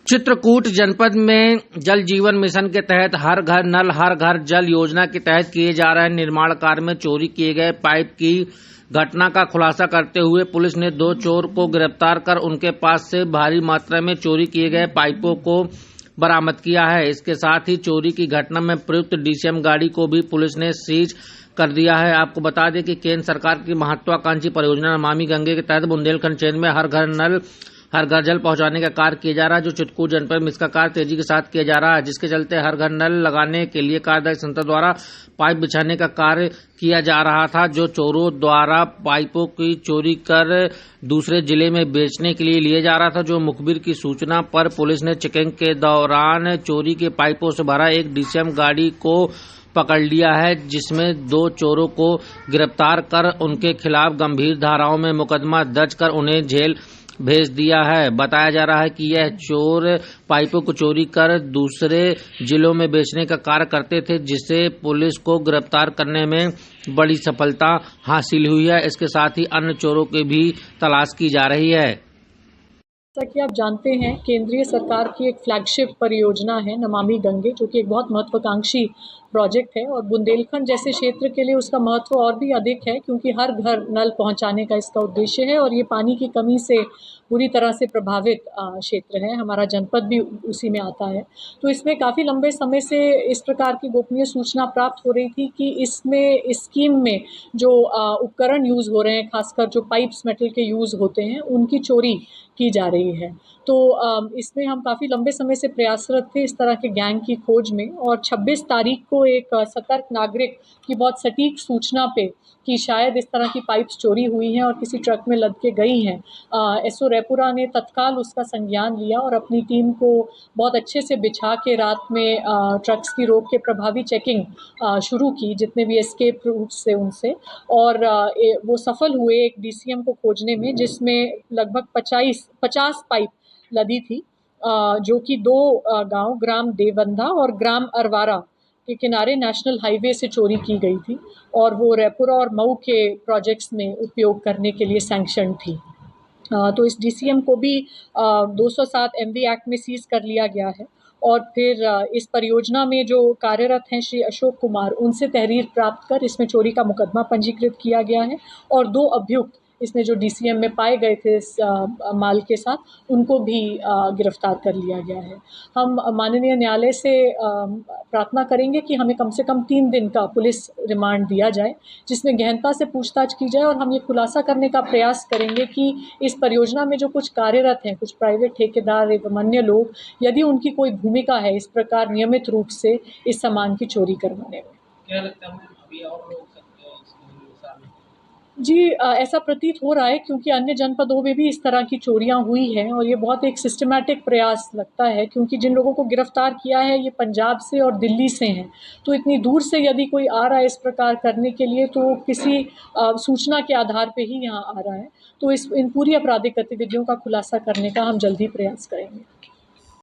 चित्रकूट जनपद में जल जीवन मिशन के तहत हर घर नल हर घर जल योजना के तहत किए जा रहे निर्माण कार्य में चोरी किए गए पाइप की घटना का खुलासा करते हुए पुलिस ने 2 चोर को गिरफ्तार कर उनके पास से भारी मात्रा में चोरी किए गए पाइपों को बरामद किया है। इसके साथ ही चोरी की घटना में प्रयुक्त डीसीएम गाड़ी को भी पुलिस ने सीज कर दिया है। आपको बता दें कि केंद्र सरकार की महत्वाकांक्षी परियोजना नमामि गंगे के तहत बुंदेलखंड क्षेत्र में हर घर नल हर घर जल पहुंचाने का कार्य किया जा रहा है, जो चित्रकूट जनपद में इसका कार्य तेजी के साथ किया जा रहा है, जिसके चलते हर घर नल लगाने के लिए कार्यदायी संस्था द्वारा पाइप बिछाने का कार्य किया जा रहा था, जो चोरों द्वारा पाइपों की चोरी कर दूसरे जिले में बेचने के लिए लिया जा रहा था। जो मुखबिर की सूचना पर पुलिस ने चेकिंग के दौरान चोरी के पाइपों से भरा एक डीसीएम गाड़ी को पकड़ लिया है, जिसमें 2 चोरों को गिरफ्तार कर उनके खिलाफ गंभीर धाराओं में मुकदमा दर्ज कर उन्हें जेल भेज दिया है। बताया जा रहा है कि यह चोर पाइपों को चोरी कर दूसरे जिलों में बेचने का कार्य करते थे, जिसे पुलिस को गिरफ्तार करने में बड़ी सफलता हासिल हुई है। इसके साथ ही अन्य चोरों की भी तलाश की जा रही है। जैसा कि आप जानते हैं, केंद्रीय सरकार की एक फ्लैगशिप परियोजना है नमामि गंगे, जो कि एक बहुत महत्वाकांक्षी प्रोजेक्ट है और बुंदेलखंड जैसे क्षेत्र के लिए उसका महत्व और भी अधिक है, क्योंकि हर घर नल पहुंचाने का इसका उद्देश्य है और ये पानी की कमी से बुरी तरह से प्रभावित क्षेत्र है। हमारा जनपद भी उसी में आता है। तो इसमें काफ़ी लंबे समय से इस प्रकार की गोपनीय सूचना प्राप्त हो रही थी कि इस स्कीम में जो उपकरण यूज़ हो रहे हैं, खासकर जो पाइप्स मेटल के यूज़ होते हैं, उनकी चोरी की जा रही है। तो इसमें हम काफ़ी लंबे समय से प्रयासरत थे इस तरह के गैंग की खोज में, और 26 तारीख को एक सतर्क नागरिक की बहुत सटीक सूचना पे कि शायद इस तरह की पाइप्स चोरी हुई हैं और किसी ट्रक में लद के गई हैं, एसओ रेपुरा ने तत्काल उसका संज्ञान लिया और अपनी टीम को बहुत अच्छे से बिछा के रात में ट्रक्स की रोक के प्रभावी चेकिंग शुरू की, जितने भी एस्केप रूट्स थे उनसे, और वो सफल हुए एक डीसीएम को खोजने में, जिसमें लगभग 50 पाइप लदी थी, जो कि 2 गांव ग्राम देवबंधा और ग्राम अरवारा के किनारे नेशनल हाईवे से चोरी की गई थी, और वो रेपुरा और मऊ के प्रोजेक्ट्स में उपयोग करने के लिए सैंक्शन थी। तो इस डीसीएम को भी 207 एमवी एक्ट में सीज कर लिया गया है, और फिर इस परियोजना में जो कार्यरत हैं श्री अशोक कुमार, उनसे तहरीर प्राप्त कर इसमें चोरी का मुकदमा पंजीकृत किया गया है, और 2 अभियुक्त इसमें जो डीसीएम में पाए गए थे इस माल के साथ, उनको भी गिरफ्तार कर लिया गया है। हम माननीय न्यायालय से प्रार्थना करेंगे कि हमें कम से कम 3 दिन का पुलिस रिमांड दिया जाए, जिसमें गहनता से पूछताछ की जाए, और हम ये खुलासा करने का प्रयास करेंगे कि इस परियोजना में जो कुछ कार्यरत हैं, कुछ प्राइवेट ठेकेदार एवं अन्य लोग, यदि उनकी कोई भूमिका है इस प्रकार नियमित रूप से इस सामान की चोरी करवाने में। क्या लगता है अभी और लोग सकते हैं इसमें? जी, ऐसा प्रतीत हो रहा है, क्योंकि अन्य जनपदों में भी इस तरह की चोरियां हुई हैं, और ये बहुत एक सिस्टमैटिक प्रयास लगता है, क्योंकि जिन लोगों को गिरफ्तार किया है ये पंजाब से और दिल्ली से हैं। तो इतनी दूर से यदि कोई आ रहा है इस प्रकार करने के लिए, तो किसी सूचना के आधार पे ही यहाँ आ रहा है। तो इन पूरी आपराधिक गतिविधियों का खुलासा करने का हम जल्द ही प्रयास करेंगे।